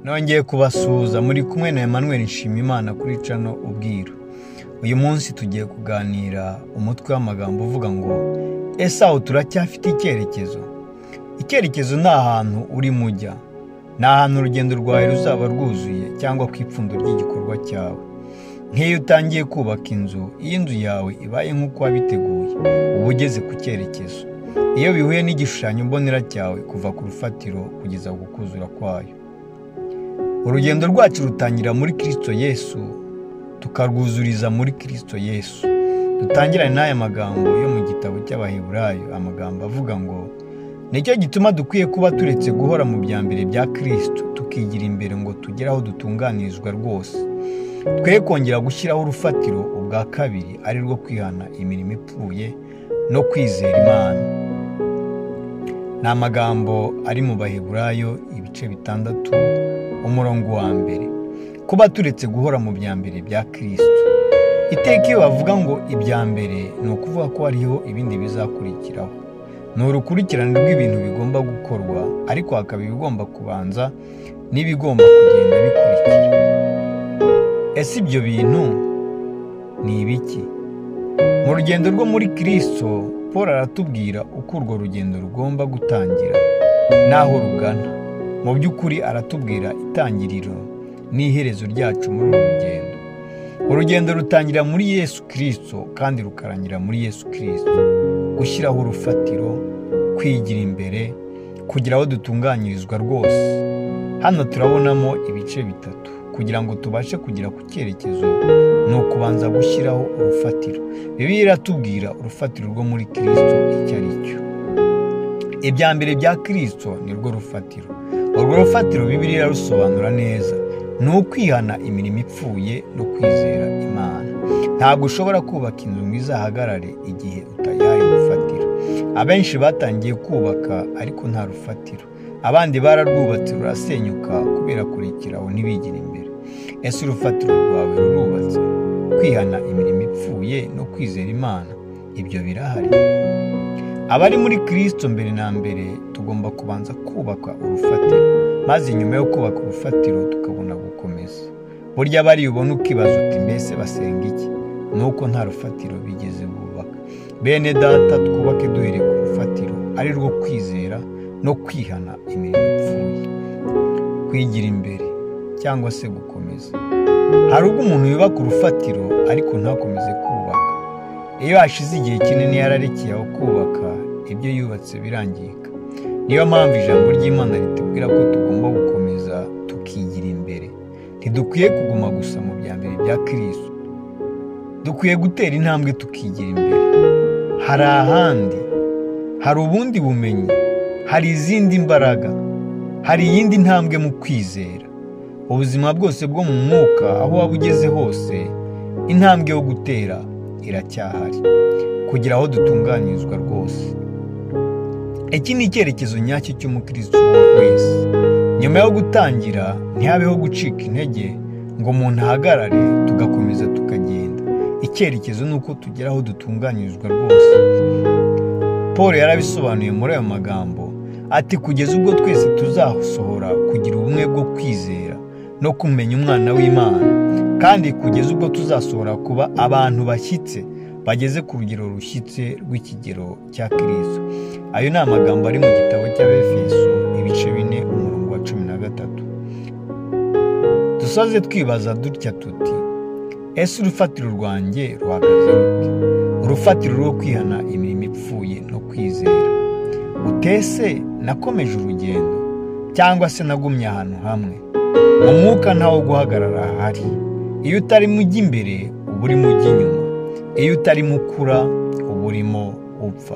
Nongeye kubasuhuza muri kumwe na Emmanuel Nshimiyimana kuri channel Ubwiru. Uyu munsi tugiye kuganira umutwe w'amagambo uvuga ngo ese aho turacyafite icyerekezo. Icyerekezo ni ahantu uri mujya, ni ahantu urugendo rwawe ruzaba rwuzuye cyangwa ku ipfundo ry'igikorwa cyawe. Nk'iyo utangiye kubaka inzu, iyo inzu yawe ibaye nk'uko wabiteguye, uba ugeze ku cyerekezo. Iyo bihuye n'igishushanyo mbonera cyawe kuva ku rufatiro kugeza ku kuzura kwayo. Urugendo rwacu rutangira muri Kristo Yesu, tukarwuzuriza muri Kristo Yesu. Dutangirane n'aya magambo yo mu gitabo cy'Abaheburayo, amagambo avuga ngo nicyo gituma dukwiye kuba turetse guhora mu byambere bya Kristo, tukigira imbere ngo tugere aho dutunganirizwa rwose. Twe kongera gushyiraho urufatiro ubwa kabiri, ari rwo kwihana imirimo ipfuye no kwizera Imana. Ni amagambo ari mu Baheburayo ibice 6 umurongo wa mbere. Kuba turetse guhora mu byambere bya Kristo. Iteka iyo bavuga ngo ibyambere, ni ukuvuga ko hariho ibindi bizakurikiraho. Ni urukurikirane rw'ibintu bigomba gukorwa, ariko hakaba ibigomba kubanza n'ibigomba kugenda bikurikira. Ese ibyo bintu ni ibiki? Mu rugendo rwo muri Kristo, Paul aratubwira uko urwo rugendo rugomba gutangira n'aho rugana. Mu by'ukuri aratubwira itangiriro n'iherezo ryacu muri uru rugendo. Urugendo rutangira muri Yesu Kristo kandi rukarangira muri Yesu Kristo. Gushyiraho urufatiro, kwigira imbere, kugira aho dutunganyirizwa rwose. Hano turabonamo ibice bitatu. Kugira ngo tubashe kugera ku cyerekezo, ni ukubanza gushyiraho urufatiro. Bibiliya iratubwira urufatiro rwo muri Kristo icyo ari cyo. Ibyambere bya Kristo ni rwo rufatiro. Urwo rufatiro Bibiliya irarusobanura neza. Ni ukwihana imirimo ipfuye no kwizera Imana. Ntabwo ushobora kubaka inzu ngo izahagarare igihe utayihaye urufatiro. Abenshi batangiye kubaka ariko nta rufatiro. Abandi bararwubatse rurasenyuka kubera kurekeraho ntibigire imbere. Ese urufatiro rwawe rurubatse? Kwihana imirimo ipfuye no kwizera Imana, ibyo birahari. Abari muri Kristo mbere na mbere tugomba kubanza kubaka urufatiro, maze nyuma yo kubaka urufatiro tukabona gukomeza. Burya bari ubona ukibaza uti mbese basenga iki? Nuko nta rufatiro bigeze bubaka. Bene data, twubake duhereye ku rufatiro, ari rwo kwizera no kwihana imirimo ipfuye. Kwigira imbere cyangwa se gukomeza. Hari ubwo umuntu yubaka urufatiro ariko ntakomeze kubaka. Iyo hashize igihe kinini yararekeye aho kubaka, ibyo yubatse birangirika. Niyo mpamvu ijambo ry'Imana ritubwira ko tugomba gukomeza tukigira imbere. Ntidukwiye kuguma gusa mu byambere bya Kristo. Dukwiye gutera intambwe tukigira imbere. Hari ahandi, hari ubundi bumenyi, hari izindi mbaraga, hari iyindi ntambwe mu kwizera. Ubuzima bwose bwo mu mwuka, aho waba ugeze hose, intambwe yo gutera iracyahari kugira aho dutunganyirizwa rwose. Iki ni icyerekezo nyacyo cy'umukristo wese. Nyuma yo gutangira, ntihabeho gucika intege ngo umuntu ahagarare tugakomeza tukagenda. Icyerekezo ni uko tugera aho dutunganyirizwa rwose. Paul yarabisobanuye muri ayo magambo ati kugeza ubwo twese tuzasohora kugira ubumwe bwo kwizera no kumenya umwana w'Imana, kandi kugeza ubwo tuzasohora kuba abantu bashyitse bageze ku rugero rushyitse rw'ikigero cya Kristo. Ayo ni amagambo ari mu gitabo cy'Abefeso ibice 4 umurongo wa 13. Dusoze twibaza dutya tuti, ese urufatiro rwanjye ruhagaze rute? Urufatiro rwo kwihana imirimo ipfuye no kwizera. Utese nakomeje urugendo cyangwa se nagumye ahantu hamwe? Mu mwuka ntawo guhagarara hari. Iyo utari mujya imbere, uba uri mujya inyuma. Iyo utari mukura, uba urimo upfa.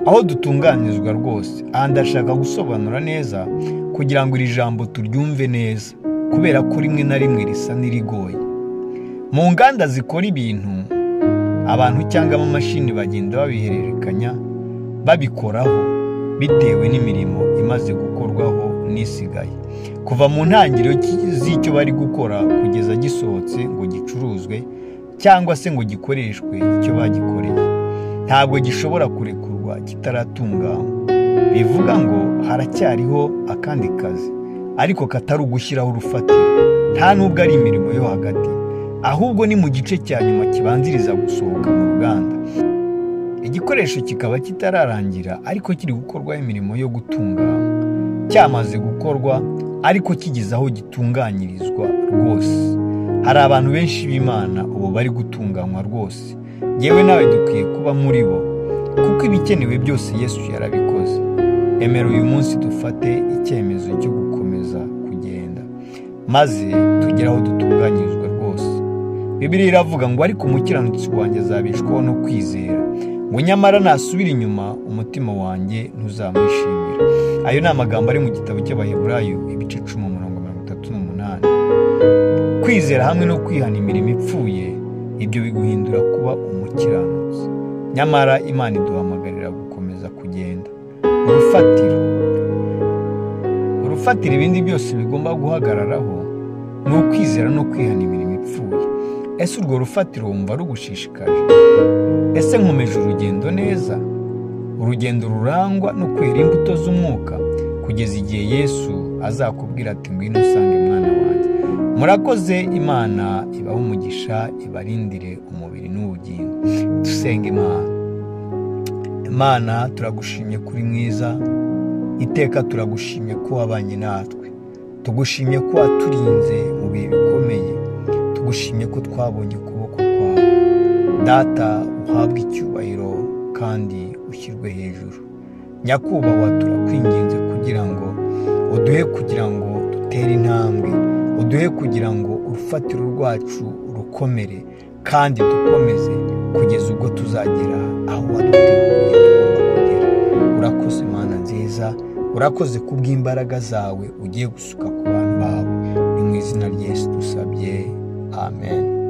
Aho dutunganyirizwa rwose, aha ndashaka gusobanura neza kugira ngo iri jambo turyumve neza, kubera ko rimwe na rimwe risa n'irigoye. Mu nganda zikora ibintu, abantu cyangwa amamashini bagenda babihererekanya, babikoraho bitewe n'imirimo imaze gukorwaho n'isigaye. Kuva mu ntangiriro z'icyo bari gukora kugeza gisohotse ngo gicuruzwe cyangwa se ngo gikoreshwe icyo bagikoreye, ntabwo gishobora kurekurwa kitaratunganywa. Bivuga ngo haracyariho akandi kazi. ariko katari ugushyiraho urufatiro, nta nubwo ari imirimo yo hagati, ahubwo ni mu gice cya nyuma kibanziriza gusohoka mu ruganda. Igikoresho kikaba kitararangira ariko kiri gukorwaho imirimo yo gutunganywa, cyamaze gukorwa ariko kigeze aho gitunganyirizwa rwose. Hari abantu benshi b'Imana ubu bari gutunganywa rwose, yewe nawe dukwiye kuba muri bo, kuko ibikenewe byose Yesu yarabikoze. Emera uyu munsi dufate icyemezo cyo gukomeza kugenda, maze tugere aho dutunganyirizwa rwose. Bibiliya iravuga ngo ariko umukiranutsi wanjye azabeshwaho no kwizera, ngo nyamara nasubira inyuma umutima wanjye ntuzamwishimira. Ayo ni amagambo ari mu gitabo cy'Abaheburayo ibice 10:38. Kwizera hamwe no kwihana imirimo ipfuye, ibyo biguhindura kuba umukiranutsi. Nyamara Imana iduhamagarira gukomeza kugenda. Urufatiro ibindi byose bigomba guhagararaho ni ukwizera no kwihana imirimo ipfuye. Ese urwo rufatiro wumva rugushishikaje? Ese nkomeje urugendo neza, urugendo rurangwa no kwera imbuto z'umwuka, kugeza igihe Yesu azakubwira ati ngwino usange mwana wanjye. Murakoze. Imana ibahe umugisha, ibarindire umubiri n'ubugingo. Dusenge Imana. Imana, turagushimye kuri mwiza, iteka turagushimye ko wabanye natwe, tugushimye ko waturinze mu bihe bikomeye, tugushimye ko twabonye ukuboko kwawe. Data, uhabwe icyubahiro kandi ushyirwe hejuru. Nyakubahwa, turakwinginze kugira ngo uduhe kugira ngo dutere intambwe, uduhe kugira ngo urufatiro rwacu rukomere kandi dukomeze kugeza ubwo tuzagera aho waduteguriye tugomba kugera. Urakoze Mana nziza, urakoze kubw'imbaraga zawe ugiye gusuka ku bantu bawe. Ni mu izina rya Yesu dusabye, amen.